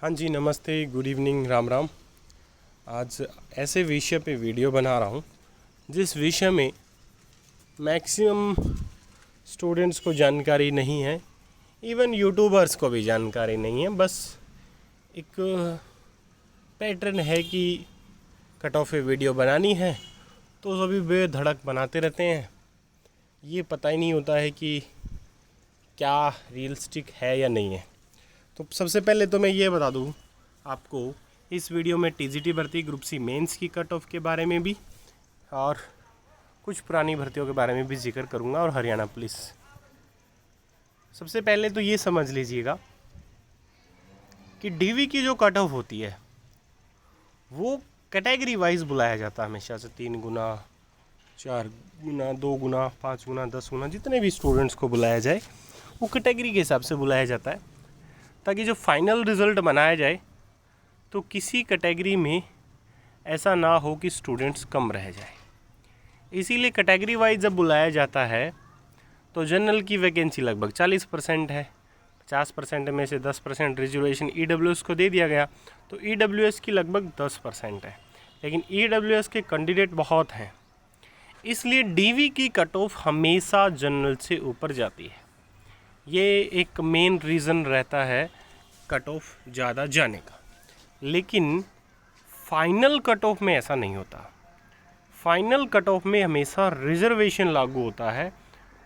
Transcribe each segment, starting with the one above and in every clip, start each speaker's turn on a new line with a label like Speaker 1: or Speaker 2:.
Speaker 1: हाँ जी, नमस्ते, good evening, Ram Ram. आज ऐसे विषय पे वीडियो बना रहा हूँ जिस विषय में मैक्सिमम स्टूडेंट्स को जानकारी नहीं है, इवन यूट्यूबर्स को भी जानकारी नहीं है। बस एक पैटर्न है कि कट ऑफ पे वीडियो बनानी है तो सभी बेधड़क बनाते रहते हैं। ये पता ही नहीं होता है कि क्या रियलिस्टिक है या नहीं है। तो सबसे पहले तो मैं ये बता दूँ आपको, इस वीडियो में टीजीटी भर्ती ग्रुप सी मेंस की कट ऑफ के बारे में भी और कुछ पुरानी भर्तियों के बारे में भी जिक्र करूँगा और हरियाणा पुलिस। सबसे पहले तो ये समझ लीजिएगा कि डीवी की जो कट ऑफ होती है वो कैटेगरी वाइज बुलाया जाता है हमेशा से। 3 गुना, 4 गुना, 2 गुना, 5 गुना, 10 गुना, जितने भी स्टूडेंट्स को बुलाया जाए वो कैटेगरी के हिसाब से बुलाया जाता है, ताकि जो फाइनल रिज़ल्ट बनाया जाए तो किसी कैटेगरी में ऐसा ना हो कि स्टूडेंट्स कम रह जाए। इसीलिए कैटेगरी वाइज जब बुलाया जाता है तो जनरल की वैकेंसी लगभग 40% है। 50% में से 10% रिजर्वेशन ईडब्ल्यूएस को दे दिया गया, तो ईडब्ल्यूएस की लगभग 10% है। लेकिन ईडब्ल्यूएस के कैंडिडेट बहुत हैं, इसलिए डीवी की कट ऑफ हमेशा जनरल से ऊपर जाती है। ये एक मेन रीज़न रहता है कट ऑफ ज़्यादा जाने का। लेकिन फाइनल कट ऑफ में ऐसा नहीं होता। फाइनल कट ऑफ में हमेशा रिजर्वेशन लागू होता है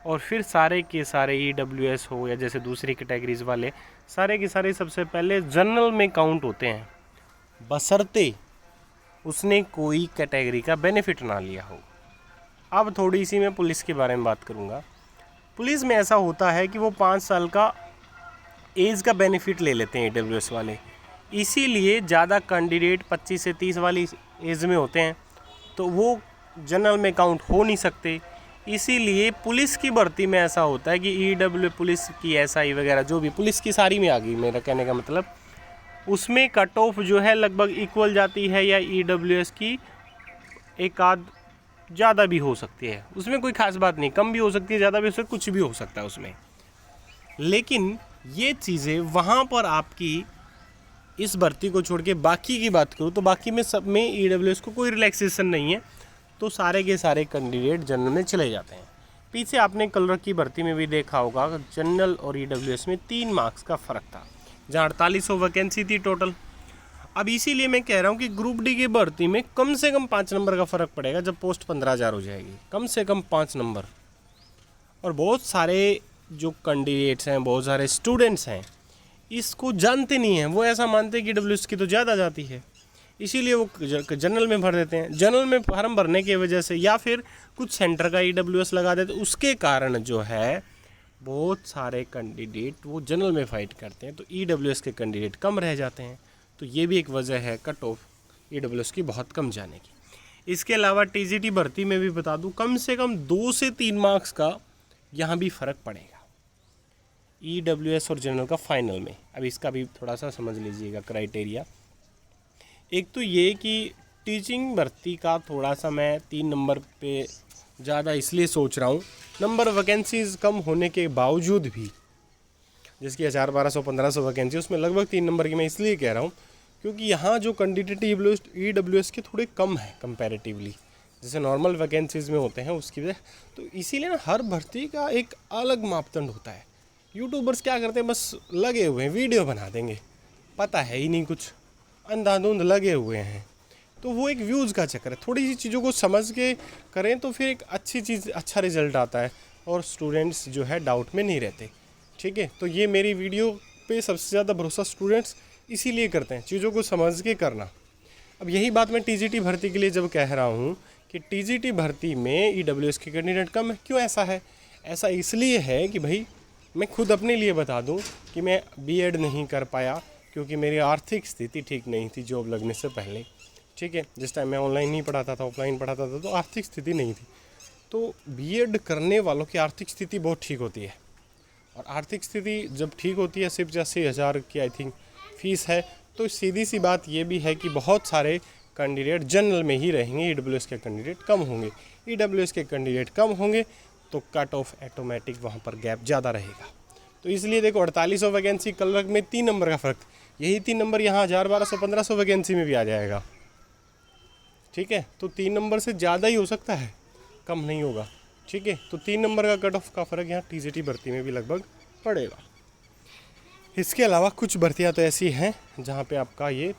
Speaker 1: और फिर सारे के सारे ईडब्ल्यूएस हो या जैसे दूसरी कैटेगरीज वाले सारे के सारे सबसे पहले जनरल में काउंट होते हैं, बशर्ते उसने कोई कैटेगरी का बेनिफिट ना लिया हो। अब थोड़ी सी मैं पुलिस के बारे में बात करूँगा। पुलिस में ऐसा होता है कि वो 5 साल का एज का बेनिफिट ले लेते हैं ईडब्ल्यूएस वाले, इसीलिए ज़्यादा कैंडिडेट 25 से 30 वाली एज में होते हैं, तो वो जनरल में काउंट हो नहीं सकते। इसीलिए पुलिस की भर्ती में ऐसा होता है कि ईडब्ल्यू पुलिस की एसआई वगैरह जो भी पुलिस की सारी में आ गई, मेरा कहने का मतलब, उसमें कट ऑफ जो है लगभग इक्वल जाती है या ईडब्ल्यूएस की एक आध ज़्यादा भी हो सकती है। उसमें कोई खास बात नहीं, कम भी हो सकती है, ज़्यादा भी हो सकती है, कुछ भी हो सकता है उसमें। लेकिन ये चीज़ें वहाँ पर आपकी इस भर्ती को छोड़ के बाकी की बात करूँ तो बाकी में सब में ईडब्ल्यूएस को कोई रिलैक्सेशन नहीं है, तो सारे के सारे कैंडिडेट जनरल में चले जाते हैं। पीछे आपने कलर की भर्ती में भी देखा होगा, जनरल और ईडब्ल्यूएस में 3 मार्क्स का फ़र्क था, जहाँ 4800 वैकेंसी थी टोटल। अब इसीलिए मैं कह रहा हूँ कि ग्रुप डी की भर्ती में कम से कम 5 नंबर का फ़र्क पड़ेगा जब पोस्ट 15,000 हो जाएगी, कम से कम 5 नंबर। और बहुत सारे जो कैंडिडेट्स हैं, बहुत सारे स्टूडेंट्स हैं, इसको जानते नहीं हैं। वो ऐसा मानते हैं कि डब्ल्यूएस की तो ज़्यादा जाती है, इसीलिए वो जनरल में भर देते हैं। जनरल में फॉर्म भरने की वजह से या फिर कुछ सेंटर का ईडब्ल्यूएस लगा देते, उसके कारण जो है बहुत सारे कैंडिडेट वो जनरल में फाइट करते हैं, तो ईडब्ल्यूएस के कैंडिडेट कम रह जाते हैं। तो ये भी एक वजह है कट ऑफ ईडब्ल्यूएस की बहुत कम जाने की। इसके अलावा टीजीटी भर्ती में भी बता दूं, कम से कम 2 से 3 मार्क्स का यहाँ भी फ़र्क पड़ेगा ईडब्ल्यूएस और जनरल का फाइनल में। अब इसका भी थोड़ा सा समझ लीजिएगा क्राइटेरिया। एक तो ये कि टीचिंग भर्ती का थोड़ा सा मैं 3 नंबर पे ज़्यादा इसलिए सोच रहा हूँ, नंबर वैकेंसीज़ कम होने के बावजूद भी, जिसकी 1000, 1200, 1500 वैकेंसी, उसमें लगभग 3 नंबर की मैं इसलिए कह रहा हूँ क्योंकि यहाँ जो कैंडिडेट ईडब्ल्यूएस के थोड़े कम है कंपैरेटिवली, जैसे नॉर्मल वैकेंसीज़ में होते हैं उसकी वजह। तो इसीलिए ना हर भर्ती का एक अलग मापदंड होता है। यूट्यूबर्स क्या करते हैं, बस लगे हुए हैं, वीडियो बना देंगे, पता है ही नहीं कुछ, अंधाधुंध लगे हुए हैं, तो वो एक व्यूज़ का चक्कर है। थोड़ी सी चीज़ों को समझ के करें तो फिर एक अच्छी चीज़, अच्छा रिजल्ट आता है और स्टूडेंट्स जो है डाउट में नहीं रहते। ठीक है, तो ये मेरी वीडियो पे सबसे ज़्यादा भरोसा स्टूडेंट्स इसीलिए करते हैं, चीज़ों को समझ के करना। अब यही बात मैं टीजीटी भर्ती के लिए जब कह रहा हूँ कि टीजीटी भर्ती में ईडब्ल्यूएस के कैंडिडेट कम है, क्यों ऐसा है? ऐसा इसलिए है कि भाई मैं खुद अपने लिए बता दूं कि मैं बीएड नहीं कर पाया क्योंकि मेरी आर्थिक स्थिति ठीक नहीं थी जॉब लगने से पहले। ठीक है, जिस टाइम मैं ऑनलाइन नहीं पढ़ाता था, ऑफलाइन पढ़ाता था, तो आर्थिक स्थिति नहीं थी। तो बीएड करने वालों की आर्थिक स्थिति बहुत ठीक होती है, और आर्थिक स्थिति जब ठीक होती है, सिर्फ 80,000 की आई थिंक फ़ीस है, तो सीधी सी बात ये भी है कि बहुत सारे कैंडिडेट जनरल में ही रहेंगे, ईडब्ल्यूएस के कैंडिडेट कम होंगे। ईडब्ल्यूएस के कैंडिडेट कम होंगे तो कट ऑफ ऑटोमेटिक वहाँ पर गैप ज़्यादा रहेगा। तो इसलिए देखो 4800 वैकेंसी कलर में 3 नंबर का फ़र्क, यही 3 नंबर यहाँ 1000, 1200, 1500 वैकेंसी में भी आ जाएगा। ठीक है, तो 3 नंबर से ज़्यादा ही हो सकता है, कम नहीं होगा। ठीक है, तो 3 नंबर का कट ऑफ का फ़र्क यहाँ टीजीटी भर्ती में भी लगभग पड़ेगा। इसके अलावा कुछ भर्तियाँ तो ऐसी हैं जहाँ पे आपका ये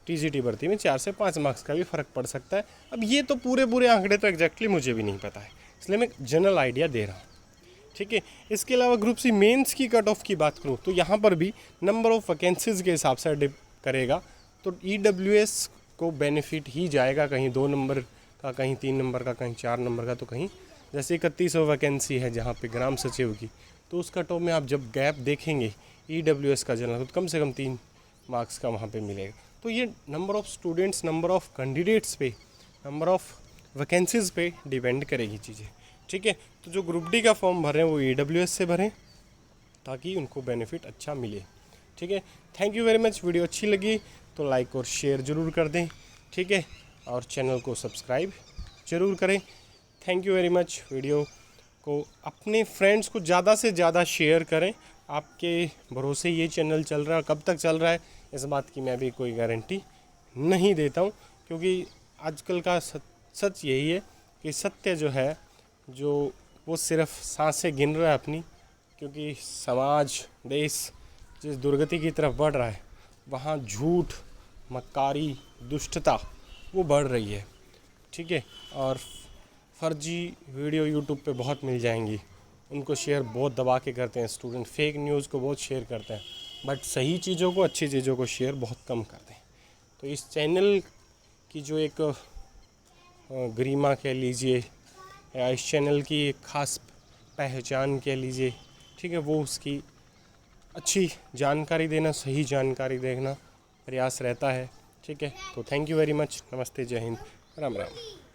Speaker 1: टीजीटी भर्ती में 4 से 5 मार्क्स का भी फ़र्क पड़ सकता है। अब ये तो पूरे आंकड़े तो एग्जैक्टली मुझे भी नहीं पता है, इसलिए मैं जनरल आइडिया दे रहा हूँ। ठीक है, इसके अलावा ग्रुप सी मेंस की कट ऑफ की बात करूँ तो यहाँ पर भी नंबर ऑफ़ वैकेंसीज़ के हिसाब से डिप करेगा। तो ईडब्ल्यूएस को बेनिफिट ही जाएगा, कहीं 2 नंबर का, कहीं 3 नंबर का, कहीं 4 नंबर का, तो कहीं जैसे 3100 वैकेंसी है जहाँ पे ग्राम सचिव की, तो उस कट ऑफ में आप जब गैप देखेंगे ईडब्ल्यूएस का जनरल तो कम से कम 3 मार्क्स का वहाँ पे मिलेगा। तो ये number of students, number of candidates पे, नंबर ऑफ़ वैकेंसीज़ पे डिपेंड करेगी चीज़ें। ठीक है, तो जो ग्रुप डी का फॉर्म भर रहे हैं वो ईडब्ल्यूएस से भरें ताकि उनको बेनिफिट अच्छा मिले। ठीक है, thank you very much. Video अच्छी लगी तो लाइक और शेयर ज़रूर कर दें। ठीक है, और चैनल को सब्सक्राइब ज़रूर करें। Thank you very much. Video को अपने फ्रेंड्स को ज़्यादा से ज़्यादा शेयर करें। आपके भरोसे ये चैनल चल रहा है, कब तक चल रहा है इस बात की मैं भी कोई गारंटी नहीं देता हूँ, क्योंकि आजकल का सच यही है कि सत्य जो है जो वो सिर्फ सांसें गिन रहा है अपनी, क्योंकि समाज, देश जिस दुर्गति की तरफ बढ़ रहा है वहाँ झूठ, मक्कारी, दुष्टता वो बढ़ रही है। ठीक है, और फर्जी वीडियो यूट्यूब पे बहुत मिल जाएंगी, उनको शेयर बहुत दबा के करते हैं स्टूडेंट, फेक न्यूज़ को बहुत शेयर करते हैं, बट सही चीज़ों को, अच्छी चीज़ों को शेयर बहुत कम करते हैं। तो इस चैनल की जो एक गरिमा कह लीजिए या इस चैनल की एक ख़ास पहचान कह लीजिए, ठीक है, वो उसकी अच्छी जानकारी देना, सही जानकारी देना प्रयास रहता है। ठीक है, तो थैंक यू वेरी मच। नमस्ते, जय हिंद, राम राम।